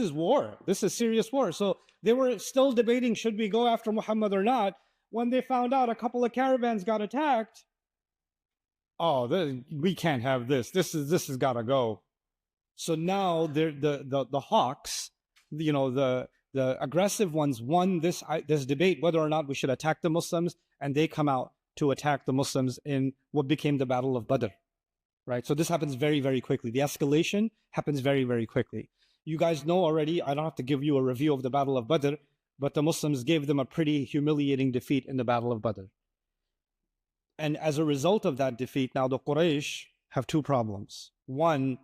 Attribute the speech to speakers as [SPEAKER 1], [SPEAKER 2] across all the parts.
[SPEAKER 1] is war. This is serious war. So they were still debating, should we go after Muhammad or not? When they found out a couple of caravans got attacked, oh, we can't have this. This has got to go. So now the hawks, the aggressive ones won this debate whether or not we should attack the Muslims, and they come out to attack the Muslims in what became the Battle of Badr. Right? So this happens very, very quickly. The escalation happens very, very quickly. You guys know already, I don't have to give you a review of the Battle of Badr, but the Muslims gave them a pretty humiliating defeat in the Battle of Badr. And as a result of that defeat, now the Quraysh have two problems. One,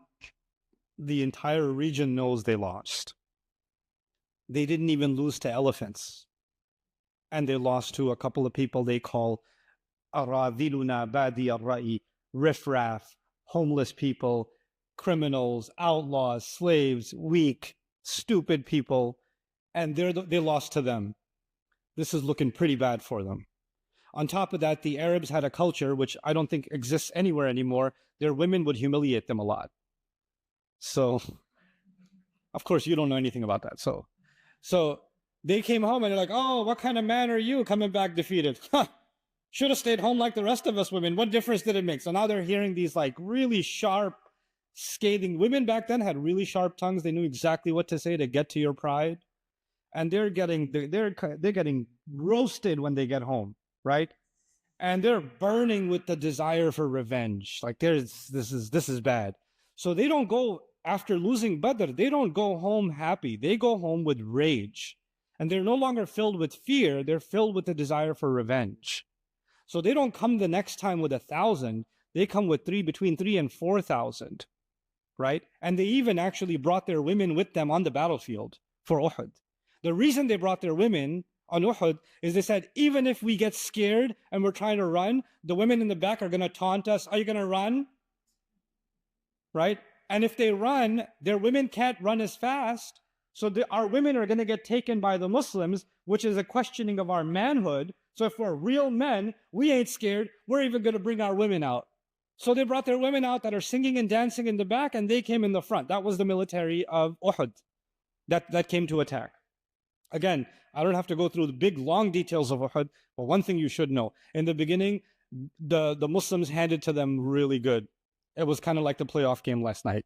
[SPEAKER 1] the entire region knows they lost. They didn't even lose to elephants. And they lost to a couple of people they call Aradhiluna Badi Ar-Ra'i, riffraff, homeless people, criminals, outlaws, slaves, weak, stupid people. And they lost to them. This is looking pretty bad for them. On top of that, the Arabs had a culture which I don't think exists anywhere anymore. Their women would humiliate them a lot. So, of course, you don't know anything about that. So they came home and they're like, oh, what kind of man are you coming back defeated? Should have stayed home like the rest of us women. What difference did it make? So now they're hearing these like really sharp, scathing. Women back then had really sharp tongues. They knew exactly what to say to get to your pride. And they're getting roasted when they get home. Right? And they're burning with the desire for revenge. Like this is bad. So they don't go, after losing Badr, they don't go home happy. They go home with rage. And they're no longer filled with fear. They're filled with the desire for revenge. So they don't come the next time with 1,000. They come with between 3,000 and 4,000. Right? And they even actually brought their women with them on the battlefield for Uhud. The reason they brought their women on Uhud is they said, even if we get scared and we're trying to run, the women in the back are going to taunt us. Are you going to run? Right? And if they run, their women can't run as fast. So our women are going to get taken by the Muslims, which is a questioning of our manhood. So if we're real men, we ain't scared. We're even going to bring our women out. So they brought their women out that are singing and dancing in the back, and they came in the front. That was the military of Uhud that came to attack. Again, I don't have to go through the big, long details of Uhud, but one thing you should know. In the beginning, the Muslims handed to them really good. It was kind of like the playoff game last night.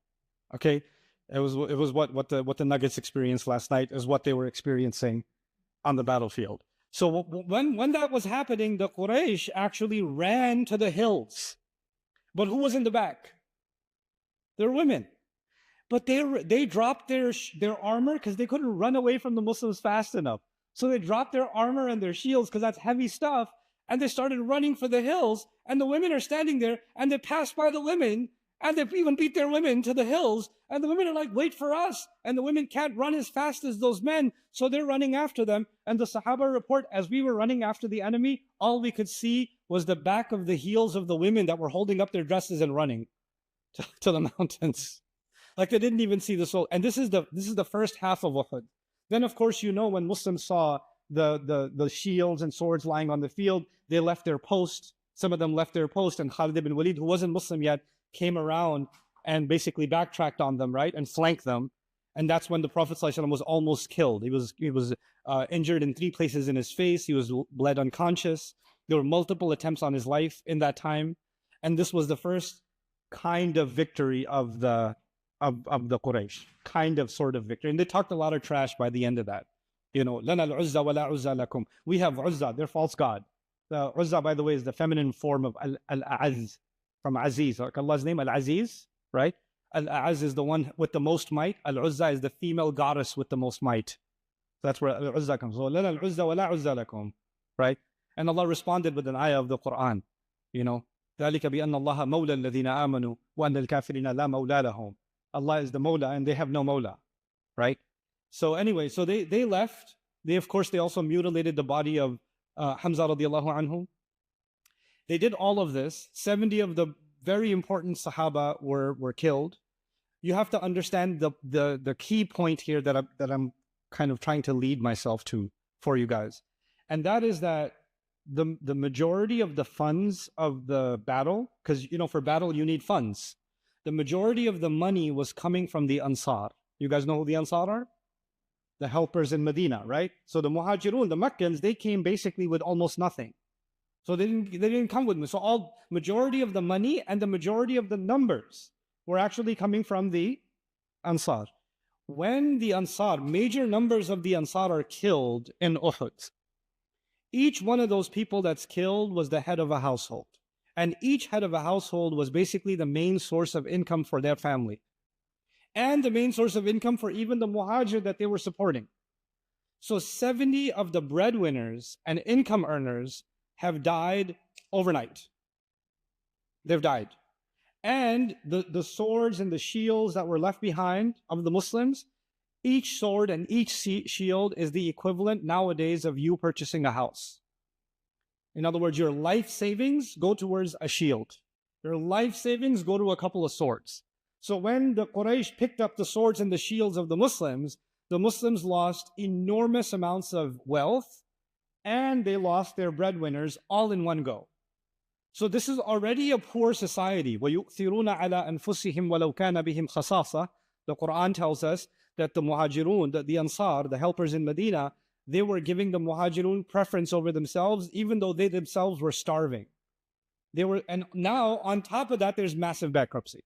[SPEAKER 1] Okay? It was what the Nuggets experienced last night is what they were experiencing on the battlefield. So when that was happening, the Quraysh actually ran to the hills. But who was in the back? Their women. But they dropped their armor because they couldn't run away from the Muslims fast enough. So they dropped their armor and their shields because that's heavy stuff. And they started running for the hills. And the women are standing there and they pass by the women. And they even beat their women to the hills. And the women are like, wait for us. And the women can't run as fast as those men. So they're running after them. And the Sahaba report, as we were running after the enemy, all we could see was the back of the heels of the women that were holding up their dresses and running to the mountains. Like they didn't even see the soul. And this is the first half of Uhud. Then, of course, when Muslims saw the shields and swords lying on the field, they left their post. Some of them left their post, and Khalid ibn Walid, who wasn't Muslim yet, came around and basically backtracked on them, right, and flanked them. And that's when the Prophet ﷺ was almost killed. He was injured in 3 places in his face. He was bled unconscious. There were multiple attempts on his life in that time, and this was the first kind of victory of the Quraysh, sort of victory. And they talked a lot of trash by the end of that. لَنَا الْعُزَّى وَلَا عُزَّى لَكُمْ. We have Uzza, their false god. The Uzza, by the way, is the feminine form of Al-A'az, from Aziz, like Allah's name, Al-Aziz, right? Al-A'az is the one with the most might. Al-Uzza is the female goddess with the most might. So that's where Al-Uzza comes. So, لَنَا الْعُزَّى وَلَا عُزَّى لَكُمْ, right? And Allah responded with an ayah of the Quran, ذَلِكَ بِأَنَّ اللَّهَ مَوْلَى الَّذِينَ آمَنُوا وَأَنَّ الْكَافِرِينَ لَا مَوْلَى لَهُمْ. Allah is the Mawla and they have no Mawla, right? So anyway, so they left. Of course, they also mutilated the body of Hamza radiallahu anhu. They did all of this. 70 of the very important Sahaba were killed. You have to understand the key point here that I'm kind of trying to lead myself to for you guys. And that is that the majority of the funds of the battle, because for battle you need funds. The majority of the money was coming from the Ansar. You guys know who the Ansar are? the helpers in Medina, right? So the Muhajirun, the Meccans, they came basically with almost nothing. So they didn't come with me. So all majority of the money and the majority of the numbers were actually coming from the Ansar. When the Ansar, major numbers of the Ansar are killed in Uhud, each one of those people that's killed was the head of a household. And each head of a household was basically the main source of income for their family. And the main source of income for even the Muhajir that they were supporting. So 70 of the breadwinners and income earners have died overnight. They've died. And the swords and the shields that were left behind of the Muslims, each sword and each shield is the equivalent nowadays of you purchasing a house. In other words, your life savings go towards a shield. Your life savings go to a couple of swords. So when the Quraysh picked up the swords and the shields of the Muslims lost enormous amounts of wealth and they lost their breadwinners all in one go. So this is already a poor society. وَيُؤْثِرُونَ عَلَىٰ أَنفُسِهِمْ وَلَوْ كَانَ بِهِمْ خَصَاصَةٌ. The Quran tells us that the Muhajirun, the Ansar, the helpers in Medina, they were giving the Muhajirun preference over themselves, even though they themselves were starving. And now, on top of that, there's massive bankruptcy.